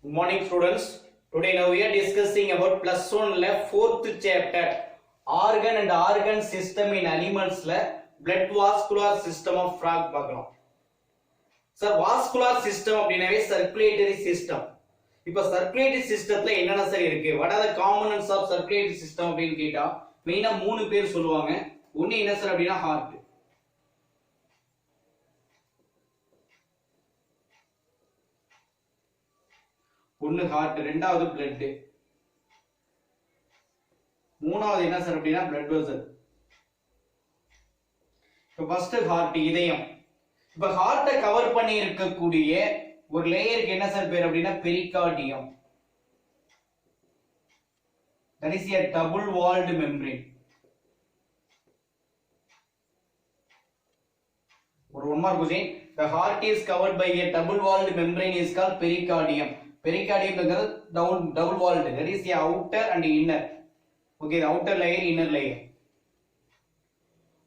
Good morning students. Today now we are discussing about plus 1 la 4th chapter organ and organ system in animals la blood vascular system of frog பார்க்கலாம். Sir vascular system அப்படினாவே circulatory system. இப்போ circulatory systemல என்னென்ன sir இருக்கு? What are the components of circulatory system அப்படினு கேட்டா மெயினா மூணு பேர் சொல்லுவாங்க. ஒன்னு என்ன சார் அப்படினா heart. ஒன்னு ஹார்ட், ரெண்டாவது பிளட், மூணாவது என்ன சார் அப்படின்னா பிளட் வெசல். இப்போ ஃபர்ஸ்ட் ஹார்ட், இதயம். இப்போ ஹார்ட்டை கவர் பண்ணி இருக்கக்கூடிய ஒரு லேயருக்கு என்ன சார் பேர் அப்படின்னா pericardium. That is a double walled membrane. One more question. The heart is covered by a double walled membrane is called pericardium. Pericardium is double walled. That is the outer and inner. Okay, the outer layer, inner layer.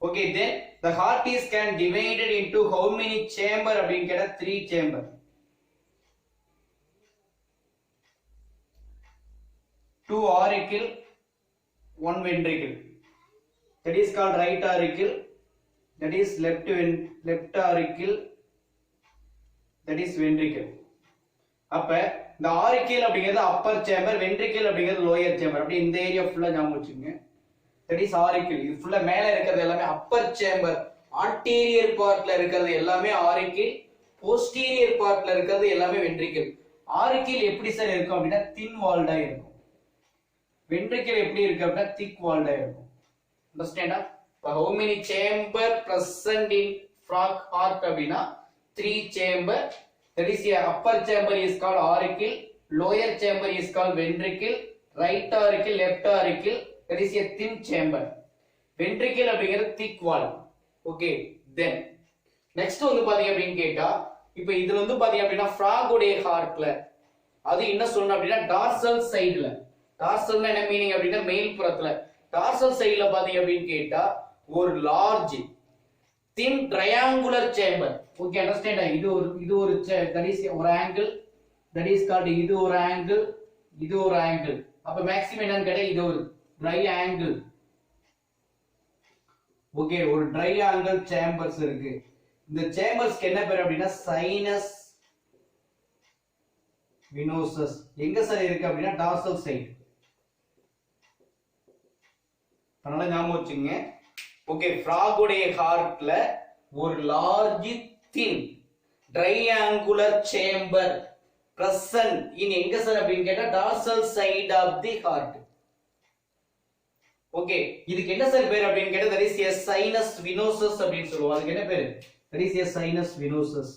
Okay, then the heart is can divided into how many chamber? அப்படினு கேட்டா 3 chamber. 2 auricle, 1 ventricle. That is called right auricle. That is left auricle. That is ventricle. அப்ப இந்த auricle அப்படிங்கிறது upper chamber, ventricle அப்படிங்கிறது lower chamber. அப்படி இந்த area ஃபுல்லா ஞாபகம் வச்சுங்க. That is auricle. இது ஃபுல்லா மேல இருக்குது எல்லாமே upper chamber. anterior partல இருக்குது எல்லாமே auricle, posterior partல இருக்குது எல்லாமே ventricle. auricle எப்படி சார் இருக்கும் அப்படினா thin walled ஆ இருக்கும். ventricle எப்படி இருக்கு அப்படினா thick walled ஆ இருக்கும். Understand? How many chamber present in frog heart அப்படினா 3 chamber. That is the upper chamber is called auricle, lower chamber is called ventricle, right auricle, left auricle. That is a thin chamber. Ventricle அப்படிங்கிறது thick wall. Okay, then next வந்து பாத்தீங்க அப்படினு கேட்டா இப்போ இதுல வந்து பாத்தீங்க அப்படினா frog உடைய ஹார்ட்ல அது என்ன சொல்லணும் அப்படினா டார்சல் சைடுல. டார்சல்னா என்ன மீனிங் அப்படினா மேல் புறத்துல. டார்சல் சைடுல பாத்தீங்க அப்படினு கேட்டா ஒரு large thin triangular chamber. Okay, understand? இது ஒரு that is ஒரு angle, that is called இது ஒரு angle, இது ஒரு angle. அப்ப maximum என்னன்னு கேட்டா இது ஒரு triangle. Okay, ஒரு triangle chambers இருக்கு. இந்த chambersக்கு என்ன பேர் அப்படினா sinus venosus. எங்க சார் இருக்கு அப்படினா dorsal side. அதனால ஞாபகம் வச்சுங்க. Okay, frog உடைய ஹார்ட்ல ஒரு large thin triangular chamber present in எங்க சார் அப்படினு கேட்டா dorsal side of the heart. Okay, இதுக்கு என்ன சார் பேர் அப்படினு கேட்டா that is a sinus venosus அப்படினு சொல்லுவாங்க. அதுக்கு என்ன பேர்? That is a sinus venosus.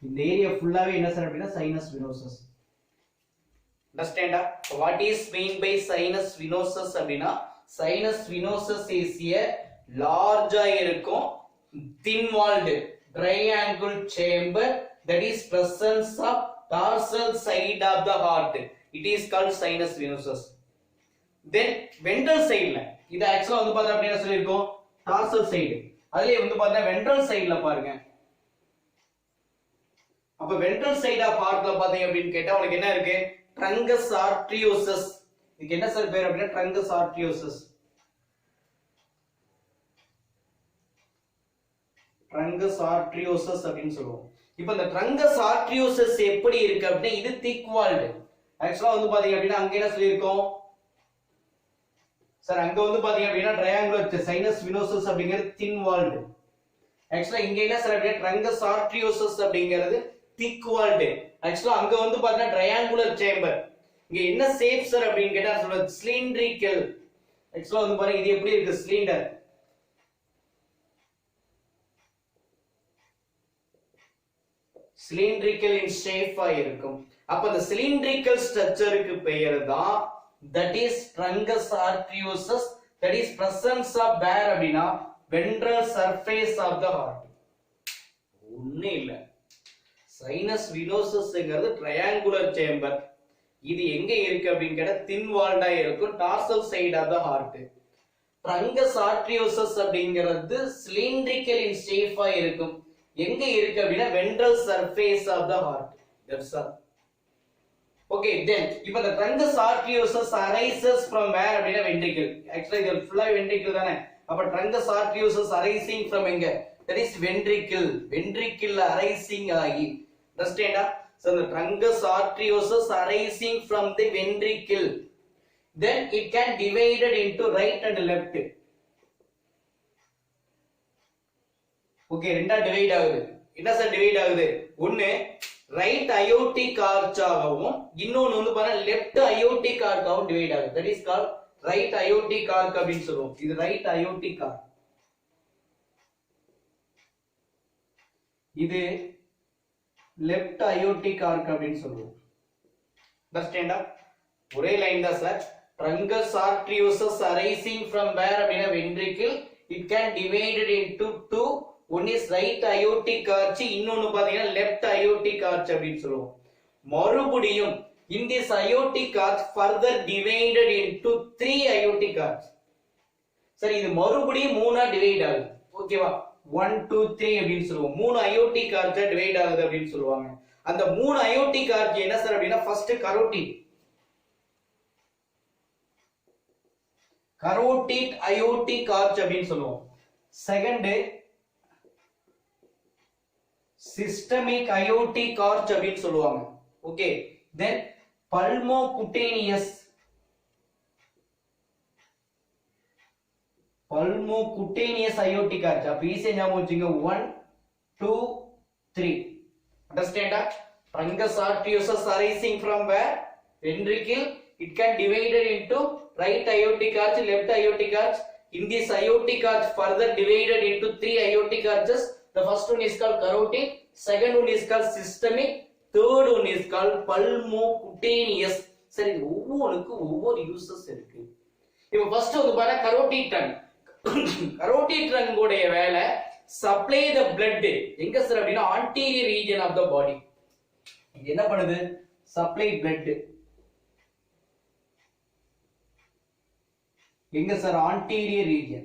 இந்த ஏரியா ஃபுல்லாவே என்ன சார் அப்படினா sinus venosus. Understand? What is mean by sinus venosus அப்படினா sinus venosus is a large ஆ இருக்கும் thin walled triangle chamber that is presence of dorsal side of the heart. It is called sinus venosus. Then ventral side ல இது actually வந்து பார்த்தா அப்படினா சொல்லிருக்கோம் dorsal side. அதுலயே வந்து பார்த்தா ventral side ல பாருங்க. அப்ப ventral side of heart ல பாத்தீங்க அப்படினு கேட்டா உங்களுக்கு என்ன இருக்கு? truncus arteriosus. இதுக்கு என்ன சார் பேர் அப்படினா truncus arteriosus. truncus arteriosus அப்படினு சொல்லுவோம். இப்போ இந்த truncus arteriosus எப்படி இருக்கு அப்படினா இது thick walled. एक्चुअली வந்து பாத்தீங்க அப்படினா அங்க என்ன சொல்லிருக்கோம்? சார் அங்க வந்து பாத்தீங்க அப்படினா triangular sinus venosus அப்படிங்கிறது thin walled. एक्चुअली இங்க என்ன சார் அப்படினா truncus arteriosus அப்படிங்கிறது thick walled. एक्चुअली அங்க வந்து பாத்தீங்கன்னா triangular chamber. இங்க என்ன ஷேப் சார் அப்படினு கேட்டா சொல்றது cylindrical. एक्चुअली வந்து பாருங்க இது எப்படி இருக்கு சிலிண்டர். cylindrical in shape ஆ இருக்கும். அப்ப அந்த cylindrical structureக்கு பெயர் தான் that is truncus arteriosus. That is presence of where அப்படினா ventral surface of the heart. ஒண்ணே இல்ல. sinus venosus ங்கிறது triangular chamber. இது எங்க இருக்கு அப்படினு கேட்டா thin walled ஆ இருக்கும் dorsal side of the heart. truncus arteriosus அப்படிங்கிறது cylindrical in shape ஆ இருக்கும். எங்க இருக்கு அப்படினா ventral surface of the heart. That's all. Okay, then இப்போ the truncus arteriosus arises from where அப்படினா ventricle. Actually இது ஃபுல்லா ventricle தானே. அப்ப truncus arteriosus arising from எங்க? That is ventricle. Ventricle arising ஆகி. Understand? So the truncus arteriosus arising from the ventricle. Then it can divided into right and left. Okay, ரெண்டா divide ஆகுது. என்ன sir divide ஆகுது? ஒன்னு right aortic ஆர்ச்சாகவும் இன்னொன்னு வந்து பாருங்க லெஃப்ட் அயோட்டிக் ஆர்ச்சாகவும் டிவைட் ஆகுது. That is called right aortic arch அப்படினு சொல்லுவோம். இது ரைட் அயோட்டிக் ஆர்க். இது லெஃப்ட் அயோட்டிக் ஆர்க் அப்படினு சொல்லுவோம். அண்டர்ஸ்டாண்டா? ஒரே லைன் தான் sir. Truncus arteriosus arising from where அப்படினா ventricle. It can divided into two. One is right aortic arch, இன்னொன்னு பாத்தீங்கன்னா left aortic arch அப்படினு சொல்லுவோம். மறுபடியும் in this aortic arch further divided into three aortic arch. சரி, இது மறுபடியும் மூணா டிவைட் ஆகுது. ஓகேவா? 1 2 3 அப்படினு சொல்லுவோம். மூணு aortic arch டிவைட் ஆகுது அப்படினு சொல்லுவாங்க. அந்த மூணு aortic arch என்ன சார் அப்படினா ஃபர்ஸ்ட் carotid aortic arch அப்படினு சொல்லுவோம். செகண்ட் systemic aortic arch அப்படினு சொல்லுவாங்க. Okay, then pulmocutaneous aortic arch. அப்ப ஈஸியா ஞாபகம் வச்சுங்க. 1 2 3. Understand? Truncus arteriosus arising from where? Ventricle. It can divided into right aortic arch, left aortic arch. In this aortic arch further divided into three aortic arches. The first one is called carotid, second one is called systemic, third one is called pulmocutaneous. சரி, இது ஒவ்வொருக்கு ஒவ்வொரு uses இருக்கு. இப்போ first வந்து பாருங்க carotid trunk. carotid trunk உடைய வேலை supply the blood எங்க சார் அப்படினா anterior region of the body. இது என்ன பண்ணுது? supply blood எங்க sir? anterior region.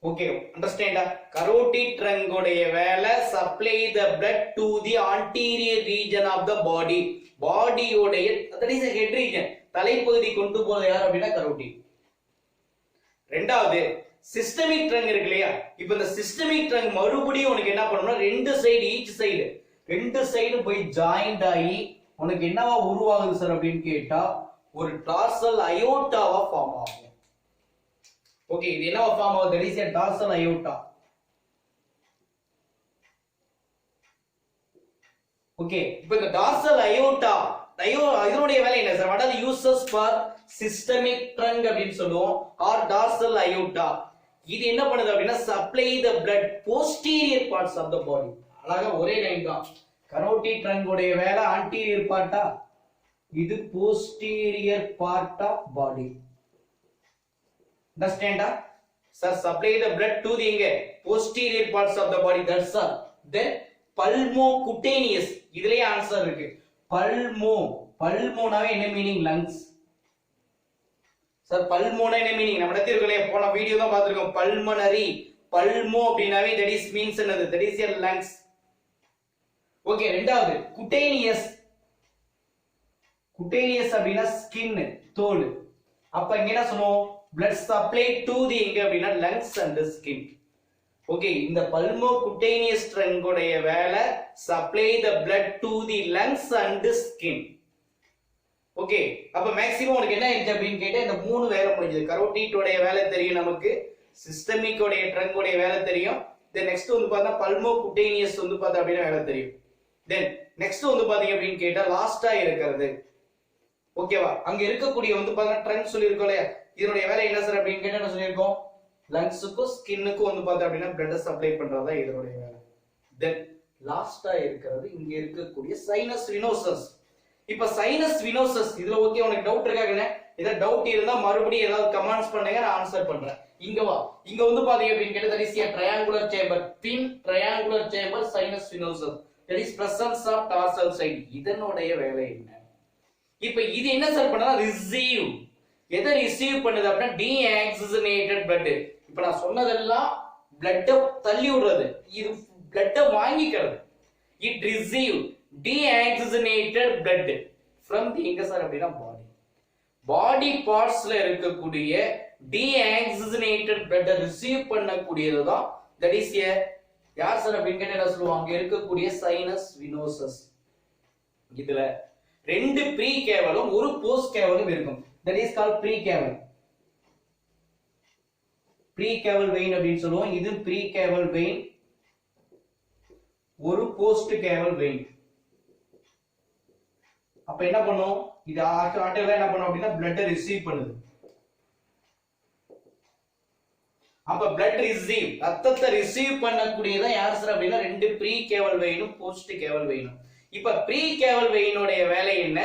Okay, understand? Carotid trunk உடைய வேலை supply the blood to the anterior region of the body. Body உடைய, that is a head region. தலைப்பகுதி கொண்டு போறது யார் அப்படினா carotid. ரெண்டாவது systemic trunk இருக்கு இல்லையா? இப்போ இந்த systemic trunk மறுபடியும் உனக்கு என்ன பண்ணனும்னா ரெண்டு சைடு, ஈச் சைடு போய் ஜாயிண்ட் ஆகி உனக்கு என்னவா உருவாகுது சார் அப்படினு கேட்டா ஒரு டார்சல் அயோட்டாவா ஃபார்ம் ஆகும். ஓகே, இது என்னவா ஃபார்ம் ஆகுது? that is a dorsal aorta. Okay, இப்போ இந்த dorsal aorta இதனுடைய வேலை என்ன sir? what are the uses for systemic trunk அப்படினு சொல்லுவோம் or dorsal aorta. இது என்ன பண்ணுது அப்படினா supply the blood posterior parts of the body. அழகா ஒரே லைன் தான். carotid trunk உடைய வேலை anterior பார்ட்டா, இது posterior part of body. Understand? Sir, supply the blood to the posterior parts of the body. That's all. Then pulmocutaneous. இதுலயே answer இருக்கு. பல்மோனாவே என்ன meaning? lungs. Sir பல்மோனா என்ன மீனிங்? நம்ம இடத்துல இருக்கலையே, போன வீடியோ தான் பார்த்திருக்கோம். பல்மனரி, பல்மோ அப்படினாவே that is means என்னது? that is your lungs. Okay, ரெண்டாவது cutaneous. cutaneous அப்படினா skin, தோல். அப்ப இங்க என்ன சொல்லுவோம்? blood supply to the எங்க அப்படினா lungs and skin. ஓகே, இந்த pulmocutaneous trunk உடைய வேலை supply the blood to the lungs and skin. Okay, அப்ப மேக்ஸிமம் உனக்கு என்ன இருக்கு அப்படினு கேட்டா இந்த மூணு வேலை முடிஞ்சது. carotid உடைய வேலை தெரியும் நமக்கு, systemic உடைய trunk உடைய வேலை தெரியும். then next வந்து பார்த்தா pulmocutaneous வந்து பார்த்தா அப்படினா வேலை தெரியும். then next வந்து பாத்தீங்க அப்படினு கேட்டா லாஸ்டா இருக்குது. ஓகேவா? அங்க இருக்கக்கூடிய வந்து பார்த்தா trunk சொல்லி இருக்கோம் இல்லையா? இதனுடைய வேலை என்ன சார் அப்படினு கேட்டா என்ன சொல்லிருக்கோம்? லங்ஸ்க்கும் ஸ்கின்னுக்கும் வந்து பார்த்தா அப்படினா blood சப்ளை பண்றதா இதனுடைய வேலை. then லாஸ்டா இருக்குது இங்க இருக்கக்கூடிய sinus venosus. இப்ப sinus venosus இதுல ஓகே, உனக்கு டவுட் இருக்காங்கனே? இத டவுட் இருந்தா மறுபடியும் ஏதாவது கமெண்ட்ஸ் பண்ணுங்க, நான் ஆன்சர் பண்றேன். இங்க வா. இங்க வந்து பாத்தீங்க அப்படினு கேட்டா that is a triangular chamber, thin triangular chamber sinus venosus. that is presence of dorsal side. இதனுடைய வேலை என்ன? இப்ப இது என்ன சார் பண்ணா? ரிசீவ். எதை ரிசீவ் பண்ணுது அப்படினா deoxygenated blood. இப்ப நான் சொன்னதெல்லாம் blood தள்ளி விடுறது, இது blood வாங்கிக்கிறது. it receive deoxygenated blood from the எங்க சார் அப்படின்னா பாடி பார்ட்ஸ்ல இருக்கக்கூடிய deoxygenated blood ரிசீவ் பண்ணக்கூடியது தான் that is a யார் சார் அப்படின்னு கேட்டா என்ன சொல்லுவாங்க, அங்க இருக்கக்கூடிய சைனஸ் வினோசஸ். இதுல ரெண்டு ப்ரீ கேவலும் ஒரு போஸ்ட் கேவலும் இருக்கும். that is called pre caval. Pre caval vein அப்படின்னு சொல்லுவோம். இது ப்ரீ கேவல் வெயின், ஒரு போஸ்ட் கேவல் வெயின். அப்ப என்ன பண்ணும், இது ஆட்டோல என்ன பண்ணும் அப்படின்னா blood ரிசீவ் பண்ணுது. அப்ப blood ரிசீவ், ரத்தத்தை ரிசீவ் பண்ணக்கூடியதான் யார் சார் அப்படின்னா ரெண்டு ப்ரீ கேவல் வெயினும் போஸ்ட் கேவல் வெயினும். இப்ப ப்ரீ கேவல் வெயினுடைய வேலை என்ன,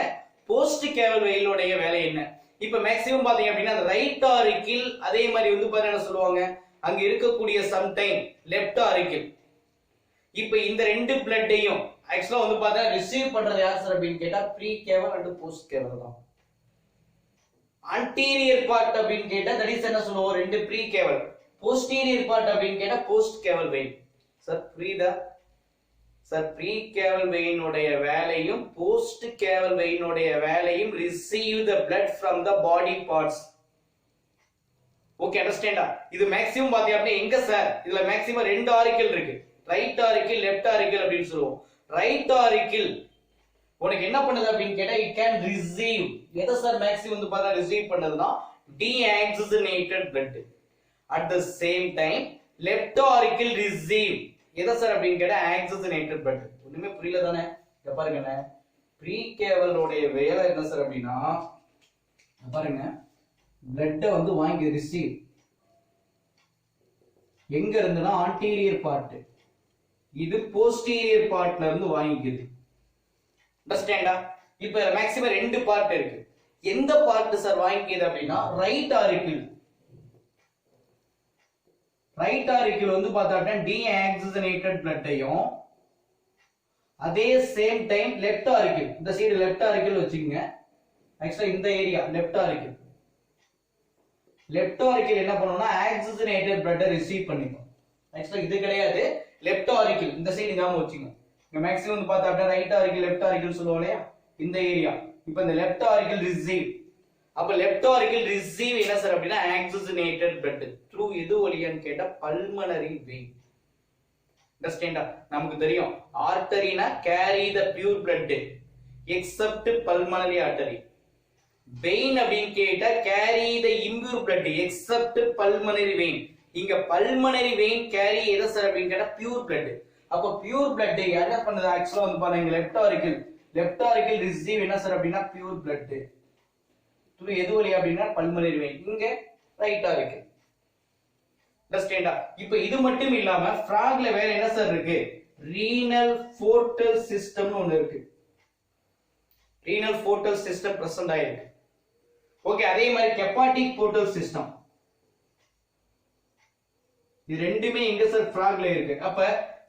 போஸ்ட் கேவல் வெயினுடைய வேலை என்ன? இப்ப மேக்ஸிமம் பாத்தீங்க அப்படின்னா ரைட் ஆரிக்கிள், அதே மாதிரி வந்து பாத்தீங்கன்னா என்ன சொல்லுவாங்க, அங்க இருக்கக்கூடிய சம்டைம் லெஃப்ட் ஆரிக்கிள். இப்ப இந்த ரெண்டு பிளட்டையும் ஆக்சுவலா வந்து பார்த்தா ரிசீவ் பண்றது யார் சார் அப்படின்னு கேட்டா ப்ரீ கேவல் அண்ட் போஸ்ட் கேவல் தான். ஆன்டீரியர் பார்ட் அப்படின்னு கேட்டா தட் இஸ் என்ன சொல்லுவோம், ரெண்டு ப்ரீ கேவல். போஸ்டீரியர் பார்ட் அப்படின்னு கேட்டா போஸ்ட் கேவல் வெயின். சார் புரியுதா சார்? ப்ரீ கேவல் வெயினுடைய வேலையும் போஸ்ட் கேவல் வெயினுடைய வேலையும் receive the blood from the body parts. Okay, அண்டர்ஸ்டாண்டா? இது மேக்ஸிமம் பாத்தீங்க அப்படின்னா எங்க சார், இதுல மேக்ஸிமம் ரெண்டு ஆரிக்கிள் இருக்கு, ரைட் ஆரிக்கிள் லெஃப்ட் ஆரிக்கிள் அப்படின்னு சொல்லுவோம். ரைட் ஆரிக்கிள் உனக்கு என்ன பண்ணுது அப்படின்னு கேட்டா இட் கேன் ரிசீவ் எதை சார் மேக்ஸிமம் வந்து பார்த்தா receive பண்ணதுன்னா deoxygenated blood. at the same time left auricle receive எதை சார் அப்படின்னு கேட்டா oxygenated blood. ஒண்ணுமே புரியல தானே? இத பாருங்க, ப்ரீ கேவல் உடைய வேலை என்ன சார் அப்படின்னா பாருங்க, blood வந்து வாங்கி ரிசீவ் எங்க இருந்துனா anterior பார்ட், இது போஸ்டீரியர் பார்ட்ல இருந்து வாங்கிக்குது. அண்டர்ஸ்டாண்டா? இப்ப மேக்ஸிமம் ரெண்டு பார்ட் இருக்கு. எந்த பார்ட் சார் வாங்கிக்குது அப்படின்னா ரைட் ஆரிக்கிள். ரைட் ஆரிக்கிள் வந்து பார்த்தாட்டா deoxygenated blood-ஐயும் அதே சேம் டைம் லெஃப்ட் ஆரிக்கிள், இந்த சைடு லெஃப்ட் ஆரிக்கிள் வச்சுக்கங்க. ஆக்சுவலா இந்த area left auricle. Left auricle என்ன பண்ணும்னா oxygenated blood-ஐ ரிசீவ் பண்ணிக்கும். ஆக்சுவலா இது கிடையாது, லெஃப்ட் ஆரிக்கிள் இந்த சைடு நாம வச்சுங்க. இங்க மேக்ஸிமம் வந்து பார்த்தா ரைட் ஆரிக்கிள் லெஃப்ட் ஆரிக்கிள் சொல்லுவோம் இல்லையா, இந்த ஏரியா. இப்போ இந்த லெஃப்ட் ஆரிக்கிள் ரிசீவ், அப்ப லெஃப்ட் ஆரிக்கிள் ரிசீவ் என்ன சார் அப்படின்னா oxygenated blood த்ரூ எது வழியான்னு கேட்டா பல்மனரி வெயின். அண்டர்ஸ்டாண்டா? நமக்கு தெரியும் ஆர்டரினா carry the pure blood except pulmonary artery. Vein அப்படின்னு கேட்டா carry the impure blood except pulmonary vein. இங்க பல்மனரி வெயின் கேரி எதை சார் அப்படின்னு கேட்டா பியூர் blood. அப்ப பியூர் blood என்ன பண்ணுது ஆக்சுவலா வந்து பாருங்க, லெஃப்ட் ஆரிக்கிள் ரிசீவ் என்ன சார் அப்படின்னா பியூர் blood த்ரூ எது வழியா அப்படின்னா பல்மனரி வெயின். இங்க ரைட் ஆரிக்கிள். அண்டர்ஸ்டாண்டா? இப்போ இது மட்டும் இல்லாம ஃப்ராக்ல வேற என்ன சார் இருக்கு, ரீனல் போர்ட்டல் சிஸ்டம்னு ஒன்னு இருக்கு. ரீனல் போர்ட்டல் சிஸ்டம் பிரசன்ட் ஆயிருக்கு. ஓகே, அதே மாதிரி ஹெப்பாட்டிக் போர்ட்டல் சிஸ்டம். இது ரெண்டுமே எங்க சார் ஃப்ராக்ல இருக்கு. அப்ப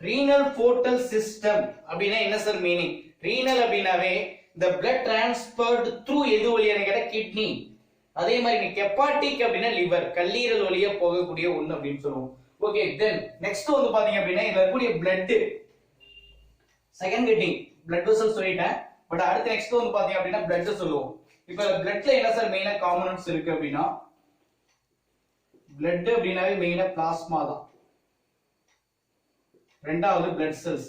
ரீனல் போர்ட்டல் சிஸ்டம் அப்படினா என்ன சார் மீனிங்? ரீனல் அப்படினாவே the blood transferred through எது வழியா கேட்டா கிட்னி. அதே மாதிரி ஹெப்பாட்டிக் அப்படினா லிவர், கல்லீரல் வழியா போகக்கூடிய ஒண்ணு அப்படின்னு சொல்லுவோம். ஓகே, தென் நெக்ஸ்ட் வந்து பாத்தீங்க அப்படினா இதுல இருக்கக்கூடிய blood second getting blood vessel சொல்லிட்டேன். பட் அடுத்து நெக்ஸ்ட் வந்து பாத்தீங்க அப்படினா blood சொல்லுவோம். இப்போ bloodல என்ன சார் மெயினா காம்போனன்ட்ஸ் இருக்கு அப்படினா blood அப்படினாவே மெயினா பிளாஸ்மா தான். ரெண்டாவது blood cells.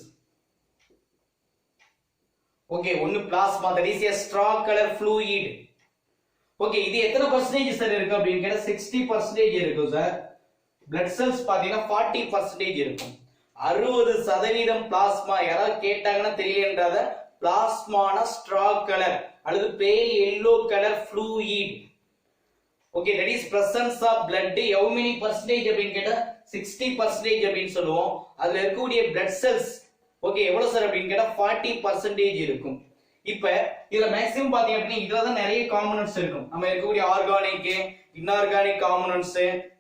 ஓகே, ஒன்னு plasma that is a straw color fluid. Okay, இது எத்தனை பர்சன்டேஜ் சார் இருக்கு அப்படின்னு கேட்டா 60% இருக்கும் சார். blood cells பாத்தீங்கன்னா 40% இருக்கும். 60% பிளாஸ்மா. யாராவது கேட்டாங்கன்னா தெரியலன்றத பிளாஸ்மானா straw color அல்லது pale yellow color fluid. Okay, that is presence of blood how many percentage அப்படின்னு கேட்டா 60% அப்படின்னு சொல்லுவோம். அதுல இருக்கக்கூடிய blood cells ஓகே எவ்வளவு சார் அப்படின்னு கேட்டா 40% இருக்கும். இப்ப இதுல மேக்ஸிமம் பாத்தீங்க அப்படின்னா இதுல தான் நிறைய காம்போனன்ட்ஸ் இருக்கும். நம்ம இருக்கக்கூடிய organic, inorganic components,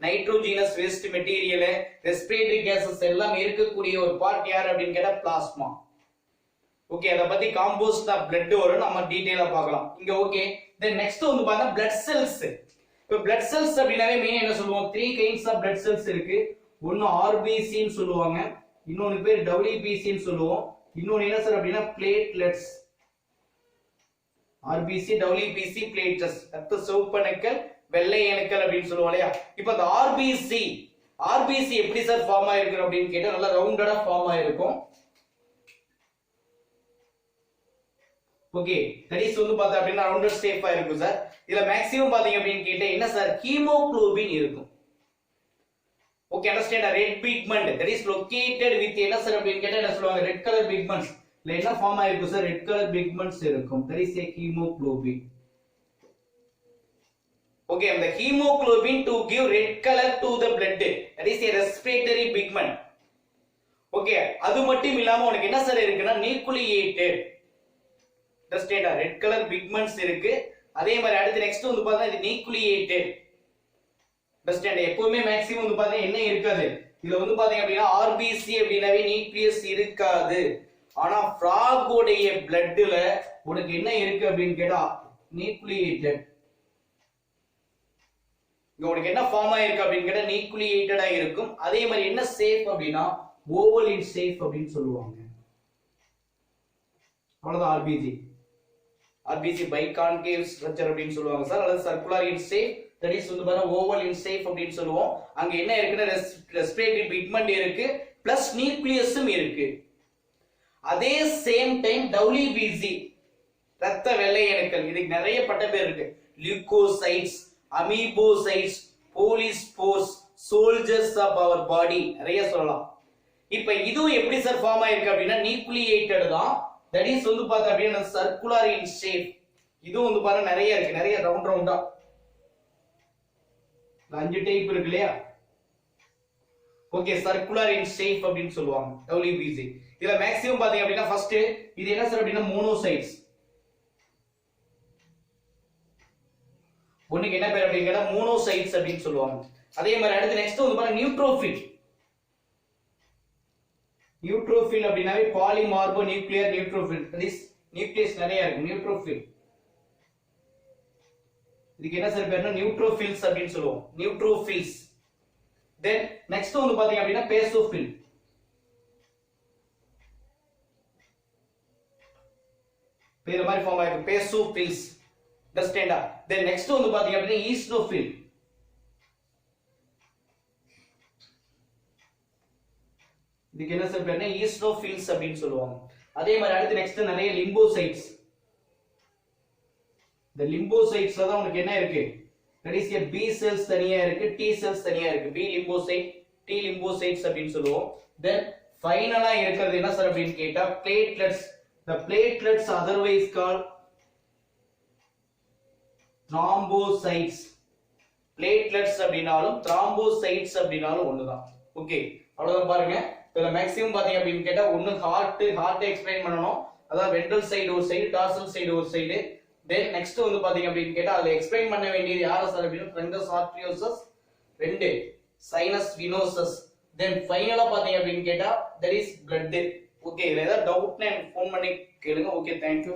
nitrogenous waste material, respiratory cases எல்லாம் இருக்கக்கூடிய ஒரு பார்ட் யார் அப்படின்னு கேட்டா பிளாஸ்மா. ஓகே, அத பத்தி காம்போஸ்ட் ஆஃப் blood வரும், நம்ம டீடைலா பார்க்கலாம் இங்க. ஓகே, தென் நெக்ஸ்ட் வந்து பார்த்தா blood cells. இப்ப blood cells அப்படினாவே மெயின் என்ன சொல்லுவோம், 3 கைண்ட்ஸ் ஆஃப் blood cells இருக்கு. ஒன்னு RBC ன்னு சொல்லுவாங்க, இன்னொரு பேர் WBC ன்னு சொல்லுவோம், இன்னொன்னு என்ன சார் அப்படின்னா பிளேட்லெட்ஸ். RBC, WBC, பிளேட்லெட்ஸ், ரத்த சிவப்பு அணுக்கள், வெள்ளை அணுக்கள் அப்படின்னு சொல்லுவோம் இல்லையா. இப்போ அந்த RBC எப்படி சார் ஃபார்ம் ஆயிருக்கு அப்படின்னு கேட்டா நல்லா ரவுண்டடா ஃபார்ம் ஆயிருக்கும். ஓகே, தட் இஸ் வந்து பார்த்தா அப்படின்னா ரவுண்டட் ஷேப்பா இருக்கும் சார். இதுல மேக்ஸிமம் பாத்தீங்க அப்படின்னு கேட்டா என்ன சார், ஹீமோகுளோபின் இருக்கும். Okay, understand. Red pigment that is located with என்ன சார் அப்படின்னு கேட்டா என்ன சொல்லுவாங்க, ரெட் கலர் பிக்மெண்ட்ஸ். இல்ல என்ன ஃபார்ம் ஆயிருக்கும் சார், ரெட் கலர் பிக்மெண்ட்ஸ் இருக்கும். That is a haemoglobin. Okay, and the hemoglobin to give red color to the blood, that is a respiratory pigment. Okay, அது மட்டும் இல்லாம உனக்கு என்ன சார் இருக்குன்னா nucleated. understand, red colour pigments இருக்கு. அதே மாதிரி அடுத்து நெக்ஸ்ட் வந்து பார்த்தா இது நியூக்ளியேட்டட். understand, எப்பவுமே மேக்ஸிமம் வந்து பார்த்தா என்ன இருக்காது, இதுல வந்து பாத்தீங்க அப்படின்னா RBC அப்படினாவே நியூக்ளியஸ் இருக்காது. ஆனா ஃப்ராக் உடைய பிளட்ல உனக்கு என்ன இருக்கு அப்படின்னு கேட்டா நியூக்ளியேட்டட். இங்க உனக்கு என்ன ஃபார்ம் ஆயிருக்கு அப்படின்னு கேட்டா நியூக்ளியேட்டடா இருக்கும். அதே மாதிரி என்ன ஷேப் அப்படின்னா ஓவல் இன் ஷேப் அப்படின்னு சொல்லுவாங்க. அவ்வளவுதான் RBC பைகான்கேவ் ஸ்ட்ரக்சர் அப்படின்னு சொல்லுவாங்க சார், அல்லது circular in shape, that is வந்து பாத்தீங்கன்னா ஓவல் இன் ஷேப் அப்படின்னு சொல்லுவோம். அங்க என்ன இருக்குன்னா ரெஸ்பிரேட்டரி பிக்மெண்ட் இருக்கு பிளஸ் நியூக்ளியஸும் இருக்கு. அதே சேம் டைம் WBC ரத்த வெள்ளை அணுக்கள், இதுக்கு நிறைய பட்ட பேர் இருக்கு. லியூகோசைட்ஸ், அமீபோசைட்ஸ், போலிஸ்போர்ஸ், சோல்ஜர்ஸ் ஆஃப் அவர் பாடி, நிறைய சொல்லலாம். இப்போ இதுவும் எப்படி சார் ஃபார்ம் ஆயிருக்கு அப்படின்னா நியூக்ளியேட்டட் தான். தட் இஸ் வந்து பார்த்தா அப்படின்னா சர்க்குலர் இன் ஷேப். இதுவும் வந்து பாருங்க நிறைய இருக்கு, நிறைய ரவுண்ட் ரவுண்டா 5 டைப் இருக்கு இல்லையா. ஓகே, சர்க்குலர் இன் ஷேப் அப்படின்னு சொல்லுவாங்க WBC. இதுல மேக்ஸிமம் பாத்தீங்க அப்படின்னா ஃபர்ஸ்ட் இது என்ன சார் அப்படின்னா மோனோசைட்ஸ். ஒண்ணுக்கு என்ன பேர் அப்படிங்கறத மோனோசைட்ஸ் அப்படின்னு சொல்லுவாங்க. அதே மாதிரி அடுத்து நெக்ஸ்ட் வந்து பாருங்க நியூட்ரோஃபில். நியூட்ரோஃபில் அப்படினாவே polymorphonuclear neutrophil, that is nucleus நிறைய இருக்கு நியூட்ரோஃபில். இதுக்கு என்ன சார் பேர்னா நியூட்ரோஃபில்ஸ் அப்படின்னு சொல்லுவோம், நியூட்ரோஃபில்ஸ். தென் நெக்ஸ்ட் வந்து பாத்தீங்க அப்படின்னா பேசோஃபில். பேர் மாதிரி ஃபார்ம் ஆயிருக்கு பேசோஃபில்ஸ். understand. then next வந்து பாத்தீங்க அப்படினா ஈஸ்னோஃபில். இதுக்கு என்ன சார் பேர்னா ஈஸ்னோஃபில்ஸ் அப்படினு சொல்லுவாங்க. அதே மாதிரி அடுத்து நெக்ஸ்ட் நிறைய லிம்போசைட்ஸ். இந்த லிம்போசைட்ஸ்ல தான் உங்களுக்கு என்ன இருக்கு, that is a B cells தனியா இருக்கு, T cells தனியா இருக்கு. B லிம்போசைட், T லிம்போசைட்ஸ் அப்படினு சொல்லுவோம். then ஃபைனலா இருக்குது என்ன சார் அப்படினு கேட்டா platelets. the platelets otherwise called thrombocytes. platelets அப்படினாலும் thrombocytes அப்படினாலும் ஒண்ணுதான். ஓகே, அவ்வளவுதான் பாருங்க. இதுல மேக்ஸிமம் பாத்தீங்க அப்படின்னு கேட்டா ஒண்ணு ஹார்ட் எக்ஸ்பிளைன் பண்ணனும், அதாவது வென்ட்ரல் சைடு ஒரு சைடு, டார்சல் சைடு ஒரு சைடு. தென் நெக்ஸ்ட் வந்து பாத்தீங்க அப்படின்னு கேட்டா அதுல எக்ஸ்பிளைன் பண்ண வேண்டியது யார சார் அப்படினா ட்ரெங்கஸ் ஆர்டரியோசஸ், 2 சைனஸ் வினோசஸ். தென் ஃபைனலா பாத்தீங்க அப்படின்னு கேட்டா தட் இஸ் blood. ஓகே, இதுல ஏதாவது டவுட்னா எனக்கு ஃபோன் பண்ணி கேளுங்க. Okay, thank you.